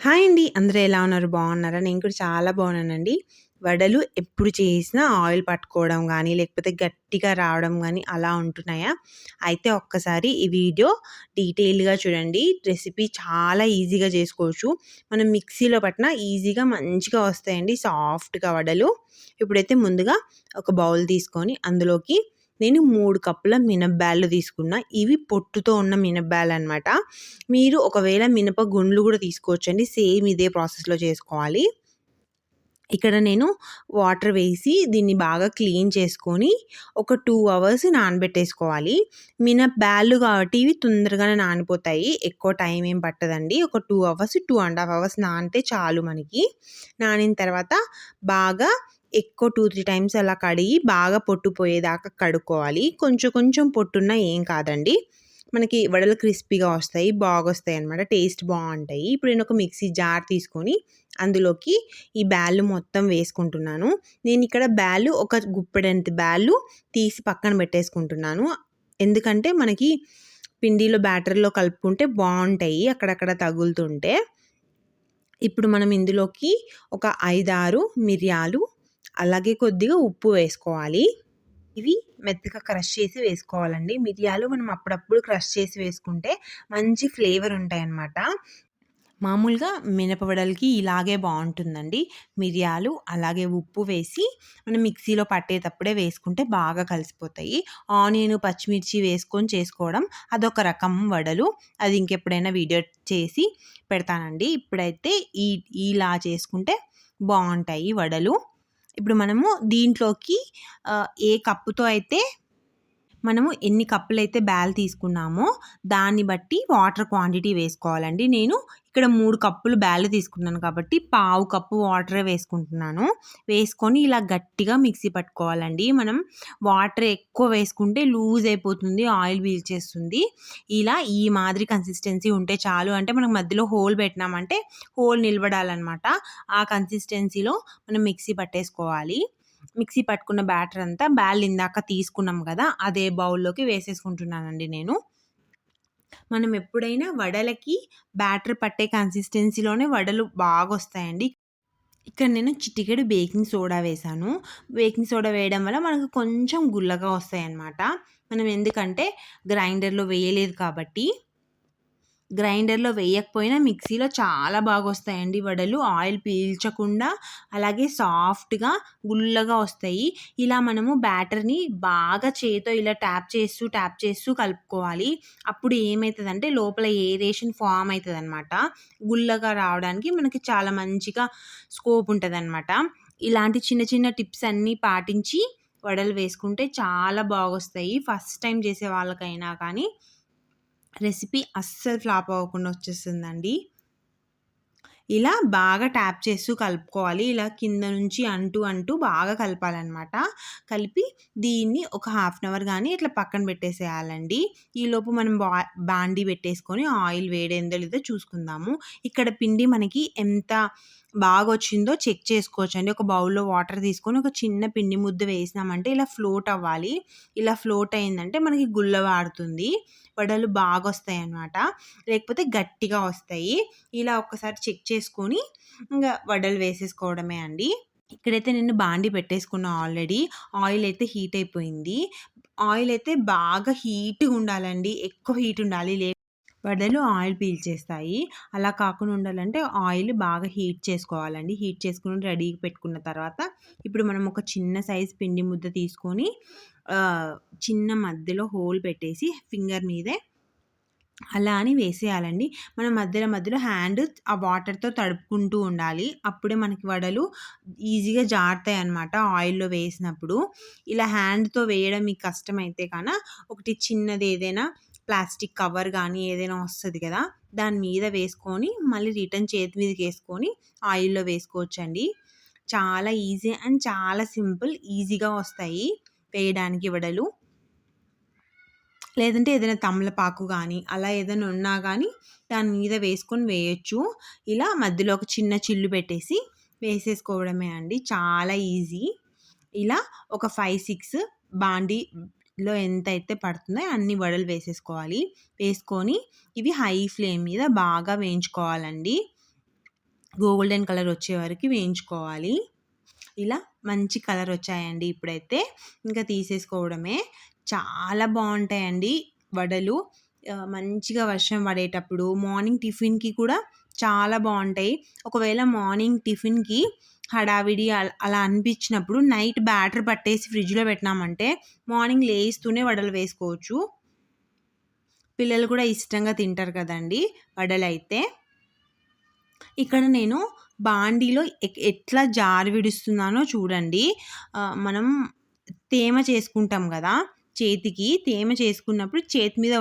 Hi అండి. అందరూ ఎలా ఉన్నారు? బాగున్నారా? నేను కూడా చాలా బాగున్నానండి. వడలు ఎప్పుడు చేసినా ఆయిల్ పట్టుకోవడం గానీ, లేకపోతే గట్టిగా రావడం గానీ అలా ఉంటున్నాయా? అయితే ఒక్కసారి ఈ వీడియో డీటెయిల్డ్‌గా చూడండి. రెసిపీ చాలా ఈజీగా చేసుకోవచ్చు. మనం మిక్సీలో పట్టినా ఈజీగా మంచిగా వస్తాయండి సాఫ్ట్‌గా వడలు. ఇప్పుడైతే ముందుగా ఒక బౌల్ తీసుకొని అందులోకి నేను 3 కప్పుల మినపబ్యాళ్ళు తీసుకున్నా. ఇవి పొట్టుతో ఉన్న మినపబ్యాళ్ళనమాట. మీరు ఒకవేళ మినప గుండ్లు గూడా తీసుకోవచ్చండి. సేమ్ ఇదే ప్రాసెస్‌లో చేసుకోవాలి. ఇక్కడ నేను వాటర్ వేసి దీన్ని బాగా క్లీన్ చేసుకొని ఒక 2 అవర్స్ నానబెట్టేసుకోవాలి. మినపబ్యాళ్ళు కాబట్టి ఇవి తొందరగానే నానిపోతాయి. ఎక్కువ టైం ఏం పట్టదండి. ఒక 2 అవర్స్, 2 ½ అవర్స్ నానితే చాలు మనకి. నానిన తర్వాత బాగా ఎక్కువ 2, 3 టైమ్స్ అలా కడిగి బాగా పొట్టు పోయేదాకా కడుక్కోవాలి. కొంచెం కొంచెం పొట్టున్నా ఏం కాదండి. మనకి వడలు క్రిస్పీగా వస్తాయి. బాగొస్తాయన్నమాట. టేస్ట్ బావుంటాయి. ఇప్పుడు నేను ఒక మిక్సీ జార్ తీసుకొని అందులోకి ఈ బ్యాళ్ళు మొత్తం వేసుకుంటున్నాను. నేనిక్కడ బ్యాళ్ళు ఒక గుప్పెడంత బ్యాళ్ళు తీసి పక్కన పెట్టేసుకుంటున్నాను. ఎందుకంటే మనకి పిండిలో బ్యాటర్‌లో కలుపుకుంటే బావుంటాయి అక్కడక్కడ తగులుతుంటే. ఇప్పుడు మనం ఇందులోకి ఒక 5, 6 మిరియాలు, అలాగే కొద్దిగా ఉప్పు వేసుకోవాలి. ఇవి మెత్తగా క్రష్ చేసి వేసుకోవాలండి. మిరియాలు మనం అప్పుడప్పుడు క్రష్ చేసి వేసుకుంటే మంచి ఫ్లేవర్ ఉంటాయన్నమాట. మామూలుగా మినపవడలకి ఇలాగే బావుంటుందండి. మిరియాలు, అలాగే ఉప్పు వేసి మనం మిక్సీలో పట్టేటప్పుడే వేసుకుంటే బాగా కలిసిపోతాయి. ఆనియన్, పచ్చిమిర్చి వేసుకొని చేసుకోవడం అదొక రకం వడలు. అది ఇంకెప్పుడైనా వీడియో చేసి పెడతానండి. ఇప్పుడైతే ఇలా చేసుకుంటే బావుంటాయి వడలు. ఇప్పుడు మనము దీంట్లోకి ఏ కప్పుతో అయితే మనము ఎన్ని కప్పులైతే బ్యాల్ తీసుకున్నామో దాన్ని బట్టి వాటర్ క్వాంటిటీ వేసుకోవాలండి. నేను ఇక్కడ 3 కప్పులు బ్యాల్ తీసుకున్నాను కాబట్టి పావు కప్పు వాటరే వేసుకుంటున్నాను. వేసుకొని ఇలా గట్టిగా మిక్సీ పట్టుకోవాలండి. మనం వాటర్ ఎక్కువ వేసుకుంటే లూజ్ అయిపోతుంది. ఆయిల్ పీల్చేస్తుంది. ఇలా ఈ మాదిరి కన్సిస్టెన్సీ ఉంటే చాలు. అంటే మనకు మధ్యలో హోల్ పెట్టినామంటే హోల్ నిలబడాలనమాట. ఆ కన్సిస్టెన్సీలో మనం మిక్సీ పట్టేసుకోవాలి. మిక్సీ పట్టుకున్న బ్యాటర్ అంతా బ్యాల్ ఇందాక తీసుకున్నాం గదా! అదే బౌల్‌లోకి వేసేసుకుంటున్నానండి నేను. మనం ఎప్పుడైనా వడలకి బ్యాటర్ పట్టే కన్సిస్టెన్సీలోనే వడలు బాగొస్తాయండి. ఇక్కడ నేను చిటికెడు బేకింగ్ సోడా వేశాను. బేకింగ్ సోడా వేయడం వల్ల మనకు కొంచెం గుల్లగా వస్తాయన్నమాట. మనం ఎందుకంటే గ్రైండర్‌లో వేయలేదు కాబట్టి. గ్రైండర్‌లో వేయకపోయినా మిక్సీలో చాలా బాగొస్తాయండి వడలు. ఆయిల్ పీల్చకుండా అలాగే సాఫ్ట్‌గా, గుల్లగా వస్తాయి. ఇలా మనము బ్యాటర్‌ని బాగా చేత్తో ఇలా ట్యాప్ చేస్తూ కలుపుకోవాలి. అప్పుడు ఏమైతదంటే లోపల ఏరేషన్ ఫార్మ్ అయితదనమాట. గుల్లగా రావడానికి మనకి చాలా మంచిగా స్కోప్ ఉంటదనమాట. ఇలాంటి చిన్న చిన్న టిప్స్ అన్నీ పాటించి వడలు వేసుకుంటే చాలా బాగొస్తాయి. ఫస్ట్ టైమ్ చేసే వాళ్ళకైనా కానీ రెసిపీ అస్సలు ఫ్లాప్ అవ్వకుండా వచ్చేస్తుందండి. ఇలా బాగా ట్యాప్ చేస్తూ కలుపుకోవాలి. ఇలా కింద నుంచి అంటూ బాగా కలపాలనమాట. కలిపి దీన్ని ఒక హాఫ్ అన్ అవర్ గానీ ఇట్లా పక్కన పెట్టేసేయాలండి. ఈలోపు మనం బాండీ పెట్టేసుకొని ఆయిల్ వేడైందో లేదో చూసుకుందాము. ఇక్కడ పిండి మనకి ఎంత బాగొచ్చిందో చెక్ చేసుకోవచ్చండి. ఒక బౌల్‌లో వాటర్ తీసుకొని ఒక చిన్న పిండి ముద్ద వేసినామంటే ఇలా ఫ్లోట్ అవ్వాలి. ఇలా ఫ్లోట్ అయిందంటే మనకి గుల్లబారుతుంది. వడలు బాగొస్తాయన్నమాట. లేకపోతే గట్టిగా వస్తాయి. ఇలా ఒక్కసారి చెక్ చేసుకొని ఇంగ వడలు వేసేసుకోవడమే అండి. ఇక్కడైతే నేను బాండీ పెట్టేసుకున్నా ఆల్రెడీ. ఆయిల్ అయితే హీట్ అయిపోయింది. ఆయిల్ అయితే బాగా హీట్‌గా ఉండాలండి. ఎక్కువ హీట్ ఉండాలి. వడలు ఆయిల్ పీల్చేస్తాయి. అలా కాకుండా ఉండాలంటే ఆయిల్ బాగా హీట్ చేసుకోవాలండి. హీట్ చేసుకొని రెడీగా పెట్టుకున్న తర్వాత ఇప్పుడు మనం ఒక చిన్న సైజ్ పిండి ముద్ద తీసుకొని చిన్న మధ్యలో హోల్ పెట్టేసి ఫింగర్ మీదే అలా అని వేసేయాలండి. మనం మధ్యలో హ్యాండ్ ఆ వాటర్‌తో తడుపుకుంటూ ఉండాలి. అప్పుడే మనకి వడలు ఈజీగా జారుతాయన్నమాట ఆయిల్‌లో వేసినప్పుడు. ఇలా హ్యాండ్‌తో వేయడం మీకు కష్టమైతే ఒకటి చిన్నది ఏదైనా ప్లాస్టిక్ కవర్ గానీ ఏదైనా వస్తది కదా! దాని మీద వేసుకొని మళ్ళీ రిటర్న్ చేతి మీదకేసుకొని ఆయిల్‌లో వేసుకోవచ్చండి. చాలా ఈజీ అండ్ చాలా సింపుల్. ఈజీగా వస్తాయి వేయడానికి వడలు. లేదంటే ఏదైనా తమలపాకు గానీ, అలా ఏదైనా ఉన్నా గానీ దాని మీద వేసుకొని వేయొచ్చు. ఇలా మధ్యలో ఒక చిన్న చిల్లు పెట్టేసి వేసేసుకోవడమే అండి. చాలా ఈజీ. ఇలా ఒక 5, 6 బాండీలో ఎంతైతే పడుతుందో అన్ని వడలు వేసేసుకోవాలి. వేసుకొని ఇవి హై ఫ్లేమ్ మీద బాగా వేయించుకోవాలండి. గోల్డెన్ కలర్ వచ్చే వరకు వేయించుకోవాలి. ఇలా మంచి కలర్ వచ్చాయండి. ఇప్పుడైతే ఇంకా తీసేసుకోవడమే. చాలా బాగుంటాయండి వడలు. మంచిగా వర్షం పడేటప్పుడు మార్నింగ్ టిఫిన్‌కి కూడా చాలా బాగుంటాయి. ఒకవేళ మార్నింగ్ టిఫిన్‌కి హడావిడి అలా అనిపించినప్పుడు నైట్ బ్యాటర్ పట్టేసి ఫ్రిడ్జ్‌లో పెట్టినామంటే మార్నింగ్ లేస్తూనే వడలు వేసుకోవచ్చు. పిల్లలు కూడా ఇష్టంగా తింటారు కదండీ వడలైతే. ఇక్కడ నేను బాండీలో ఎట్లా జారు విడుస్తున్నానో చూడండి. మనం తేమ చేసుకుంటాం కదా! చేతికి తేమ చేసుకున్నప్పుడు చేతి మీద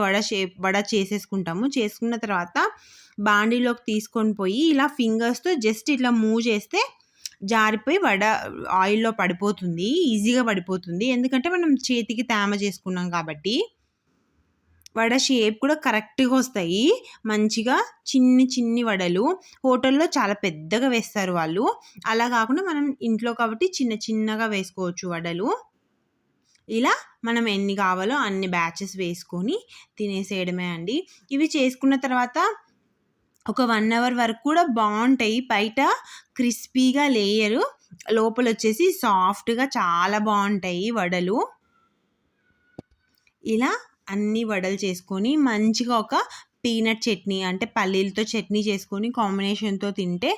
వడ చేసేసుకుంటాము. చేసుకున్న తర్వాత బాండీలోకి తీసుకొని పోయి ఇలా ఫింగర్స్‌తో జస్ట్ ఇట్లా మూవ్ చేస్తే జారిపోయి వడ ఆయిల్‌లో పడిపోతుంది. ఈజీగా పడిపోతుంది. ఎందుకంటే మనం చేతికి తేమ చేసుకున్నాం కాబట్టి. వడ షేప్ కూడా కరెక్ట్‌గా వస్తాయి. మంచిగా చిన్ని వడలు. హోటల్‌లో చాలా పెద్దగా వేస్తారు వాళ్ళు. అలా కాకుండా మనం ఇంట్లో కాబట్టి చిన్నగా వేసుకోవచ్చు వడలు. ఇలా మనం ఎన్ని కావాలో అన్ని బ్యాచెస్ వేసుకొని తినేసేయడమే అండి. ఇవి చేసుకున్న తర్వాత ఒక 1 అవర్ వరకు కూడా బావుంటాయి. బయట క్రిస్పీగా లేయరు. లోపలొచ్చేసి సాఫ్ట్‌గా చాలా బావుంటాయి వడలు. ఇలా అన్ని వడలు చేసుకొని మంచిగా ఒక పీనట్ చట్నీ అంటే పల్లీలతో చట్నీ చేసుకొని కాంబినేషన్‌తో తింటే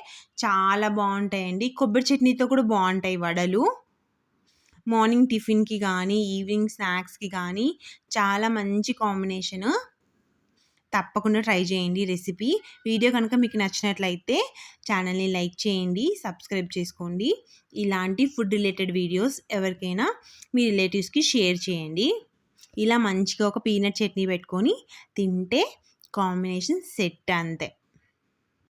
చాలా బావుంటాయండి. కొబ్బరి చట్నీతో కూడా బావుంటాయి వడలు. మార్నింగ్ టిఫిన్‌కి గానీ, ఈవినింగ్ స్నాక్స్‌కి గానీ చాలా మంచి కాంబినేషను. తప్పకుండా ట్రై చేయండి రెసిపీ. వీడియో కనుక మీకు నచ్చినట్లయితే ఛానల్‌ని లైక్ చేయండి, సబ్స్క్రైబ్ చేసుకోండి. ఇలాంటి ఫుడ్ రిలేటెడ్ వీడియోస్ ఎవరికైనా మీ రిలేటివ్స్‌కి షేర్ చేయండి. ఇలా మంచిగా ఒక పీనట్ చట్నీ పెట్టుకొని తింటే కాంబినేషన్ సెట్ అంతే.